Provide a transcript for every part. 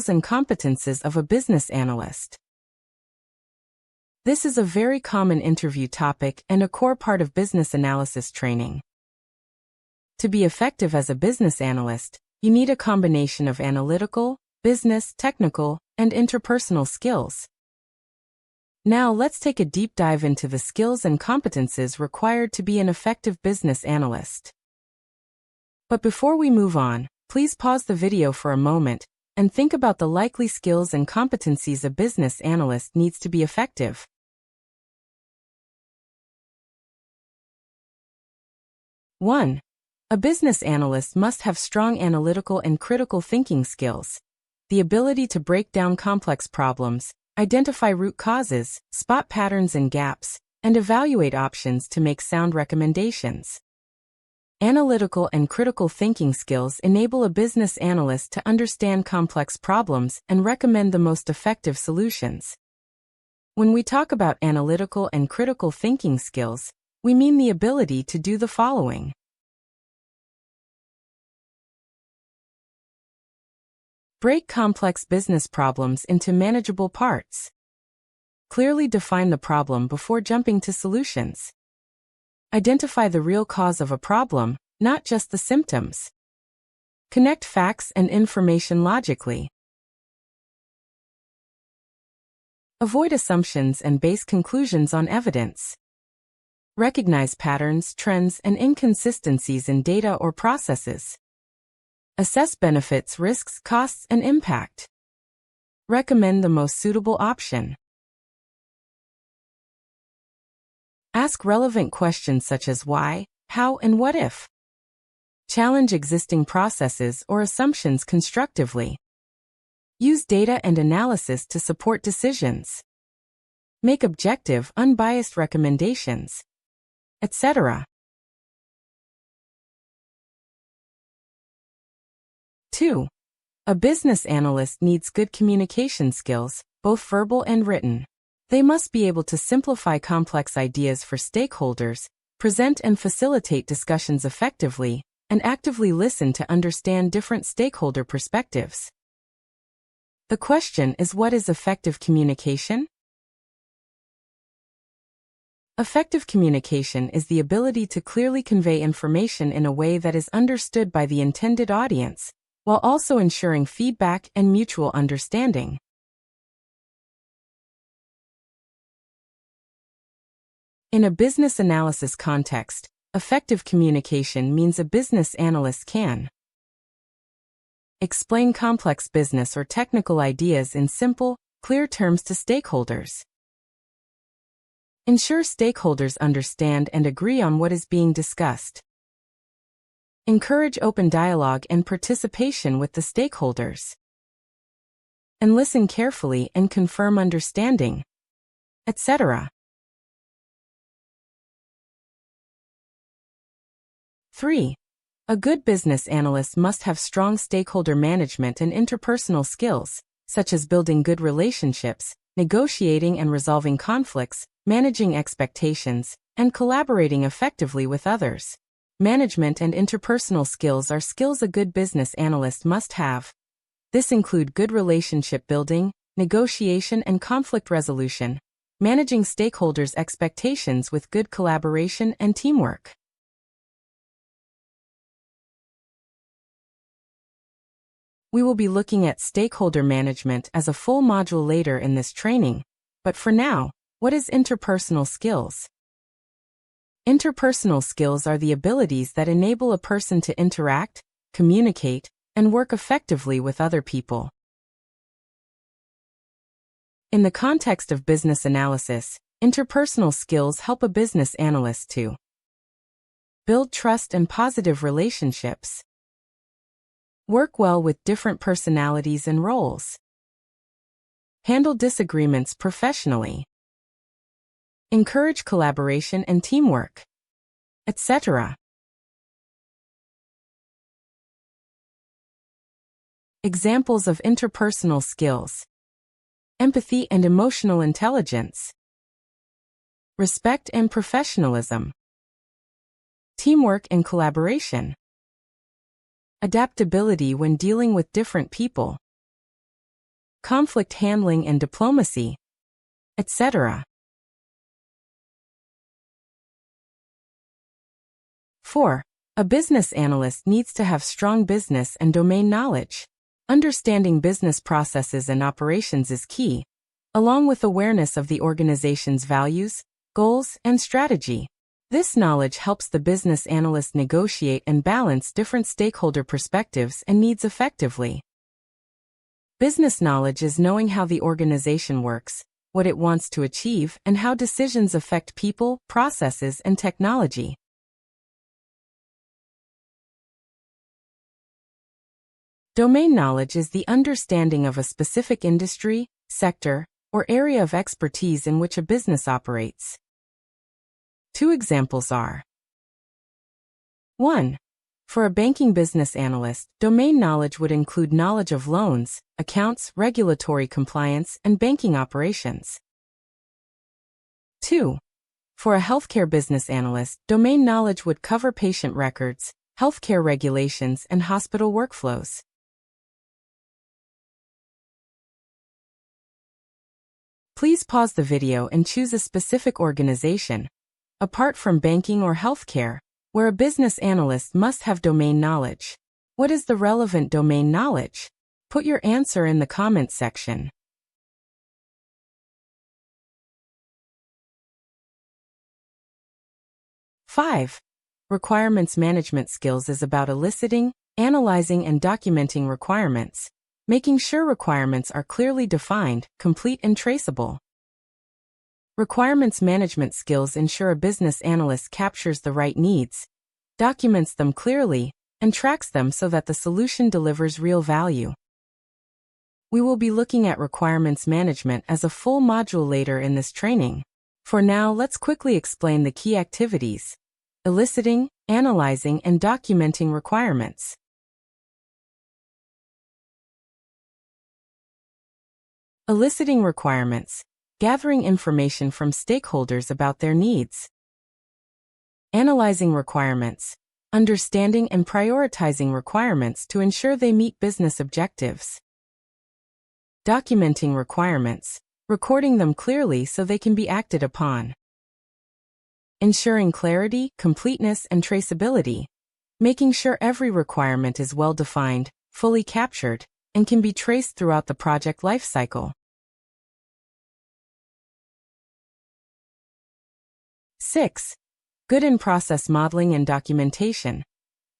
and competences of a business analyst. This is a very common interview topic and a core part of business analysis training. To be effective as a business analyst, you need a combination of analytical, business, technical, and interpersonal skills. Now let's take a deep dive into the skills and competences required to be an effective business analyst. But before we move on, please pause the video for a moment and think about the likely skills and competencies a business analyst needs to be effective. One, a business analyst must have strong analytical and critical thinking skills, the ability to break down complex problems, identify root causes, spot patterns and gaps, and evaluate options to make sound recommendations. Analytical and critical thinking skills enable a business analyst to understand complex problems and recommend the most effective solutions. When we talk about analytical and critical thinking skills, we mean the ability to do the following. Break complex business problems into manageable parts. Clearly define the problem before jumping to solutions. Identify the real cause of a problem, not just the symptoms. Connect facts and information logically. Avoid assumptions and base conclusions on evidence. Recognize patterns, trends, and inconsistencies in data or processes. Assess benefits, risks, costs, and impact. Recommend the most suitable option. Ask relevant questions such as why, how, and what if. Challenge existing processes or assumptions constructively. Use data and analysis to support decisions. Make objective, unbiased recommendations, etc. 2. A business analyst needs good communication skills, both verbal and written. They must be able to simplify complex ideas for stakeholders, present and facilitate discussions effectively, and actively listen to understand different stakeholder perspectives. The question is, what is effective communication? Effective communication is the ability to clearly convey information in a way that is understood by the intended audience, while also ensuring feedback and mutual understanding. In a business analysis context, effective communication means a business analyst can explain complex business or technical ideas in simple, clear terms to stakeholders. Ensure stakeholders understand and agree on what is being discussed. Encourage open dialogue and participation with the stakeholders. And listen carefully and confirm understanding, etc. 3. A good business analyst must have strong stakeholder management and interpersonal skills, such as building good relationships, negotiating and resolving conflicts, managing expectations, and collaborating effectively with others. Management and interpersonal skills are skills a good business analyst must have. This include good relationship building, negotiation and conflict resolution, managing stakeholders' expectations with good collaboration and teamwork. We will be looking at stakeholder management as a full module later in this training, but for now, what is interpersonal skills? Interpersonal skills are the abilities that enable a person to interact, communicate, and work effectively with other people. In the context of business analysis, interpersonal skills help a business analyst to build trust and positive relationships, work well with different personalities and roles, handle disagreements professionally, encourage collaboration and teamwork, etc. Examples of interpersonal skills: empathy and emotional intelligence, respect and professionalism, teamwork and collaboration, adaptability when dealing with different people, conflict handling and diplomacy, etc. 4. A business analyst needs to have strong business and domain knowledge. Understanding business processes and operations is key, along with awareness of the organization's values, goals, and strategy. This knowledge helps the business analyst negotiate and balance different stakeholder perspectives and needs effectively. Business knowledge is knowing how the organization works, what it wants to achieve, and how decisions affect people, processes, and technology. Domain knowledge is the understanding of a specific industry, sector, or area of expertise in which a business operates. 2 examples are: 1. For a banking business analyst, domain knowledge would include knowledge of loans, accounts, regulatory compliance, and banking operations. 2. For a healthcare business analyst, domain knowledge would cover patient records, healthcare regulations, and hospital workflows. Please pause the video and choose a specific organization, apart from banking or healthcare, where a business analyst must have domain knowledge. What is the relevant domain knowledge? Put your answer in the comments section. Five. Requirements management skills is about eliciting, analyzing, and documenting requirements, making sure requirements are clearly defined, complete, and traceable. Requirements management skills ensure a business analyst captures the right needs, documents them clearly, and tracks them so that the solution delivers real value. We will be looking at requirements management as a full module later in this training. For now, let's quickly explain the key activities: eliciting, analyzing, and documenting requirements. Eliciting requirements, gathering information from stakeholders about their needs. Analyzing requirements, understanding and prioritizing requirements to ensure they meet business objectives. Documenting requirements, recording them clearly so they can be acted upon. Ensuring clarity, completeness, and traceability, making sure every requirement is well defined, fully captured, and can be traced throughout the project lifecycle. 6. Good in-process modeling and documentation.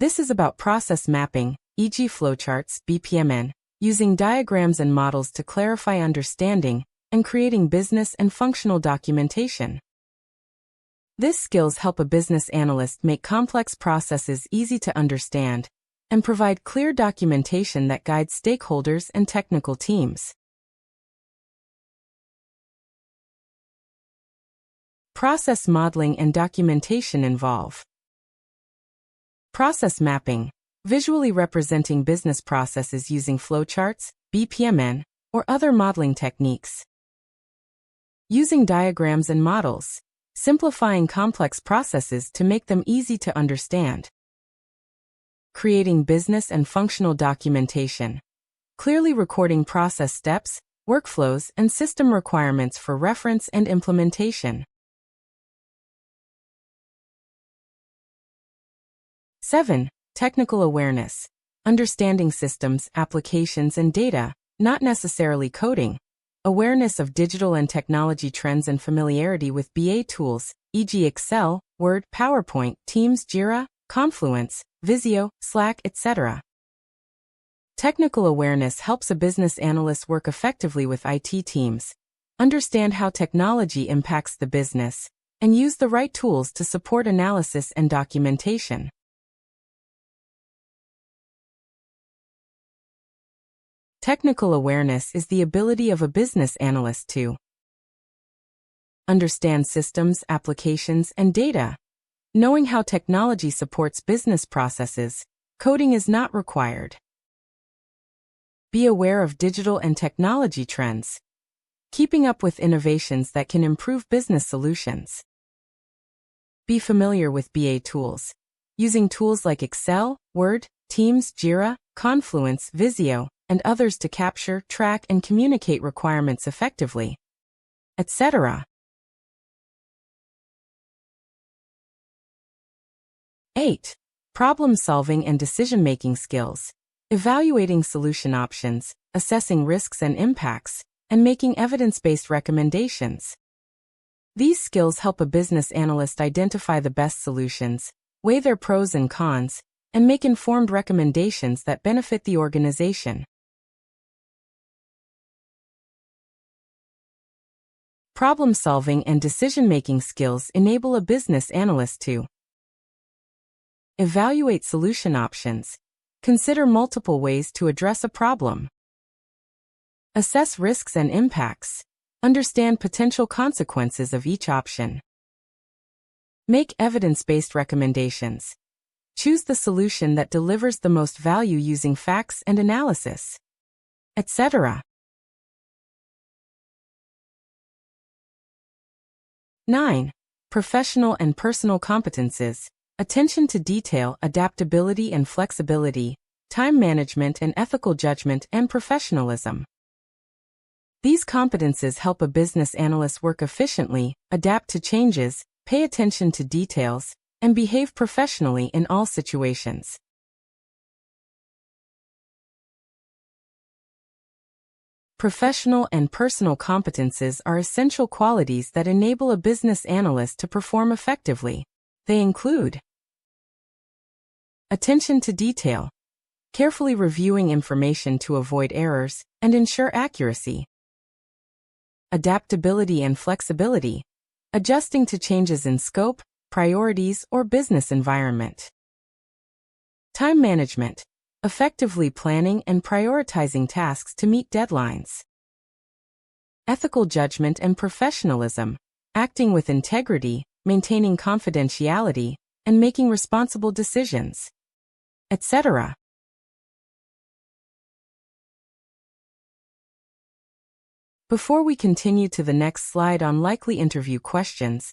This is about process mapping, e.g. flowcharts, BPMN, using diagrams and models to clarify understanding, and creating business and functional documentation. These skills help a business analyst make complex processes easy to understand and provide clear documentation that guides stakeholders and technical teams. Process modeling and documentation involve process mapping, visually representing business processes using flowcharts, BPMN, or other modeling techniques. Using diagrams and models, simplifying complex processes to make them easy to understand. Creating business and functional documentation, clearly recording process steps, workflows, and system requirements for reference and implementation. 7. Technical awareness, understanding systems, applications, and data, not necessarily coding. Awareness of digital and technology trends and familiarity with BA tools, e.g. Excel, Word, PowerPoint, Teams, Jira, Confluence, Visio, Slack, etc. Technical awareness helps a business analyst work effectively with IT teams, understand how technology impacts the business, and use the right tools to support analysis and documentation. Technical awareness is the ability of a business analyst to understand systems, applications, and data. Knowing how technology supports business processes, coding is not required. Be aware of digital and technology trends, keeping up with innovations that can improve business solutions. Be familiar with BA tools, using tools like Excel, Word, Teams, Jira, Confluence, Visio, and others to capture, track, and communicate requirements effectively, etc. 8. Problem-solving and decision-making skills. Evaluating solution options, assessing risks and impacts, and making evidence-based recommendations. These skills help a business analyst identify the best solutions, weigh their pros and cons, and make informed recommendations that benefit the organization. Problem-solving and decision-making skills enable a business analyst to evaluate solution options, consider multiple ways to address a problem, assess risks and impacts, understand potential consequences of each option, make evidence-based recommendations, choose the solution that delivers the most value using facts and analysis, etc. 9. Professional and personal competences. Attention to detail, adaptability and flexibility, time management and ethical judgment, and professionalism. These competences help a business analyst work efficiently, adapt to changes, pay attention to details, and behave professionally in all situations. Professional and personal competences are essential qualities that enable a business analyst to perform effectively. They include attention to detail, carefully reviewing information to avoid errors and ensure accuracy. Adaptability and flexibility, adjusting to changes in scope, priorities, or business environment. Time management, effectively planning and prioritizing tasks to meet deadlines. Ethical judgment and professionalism, acting with integrity, maintaining confidentiality, and making responsible decisions, etc. Before we continue to the next slide on likely interview questions,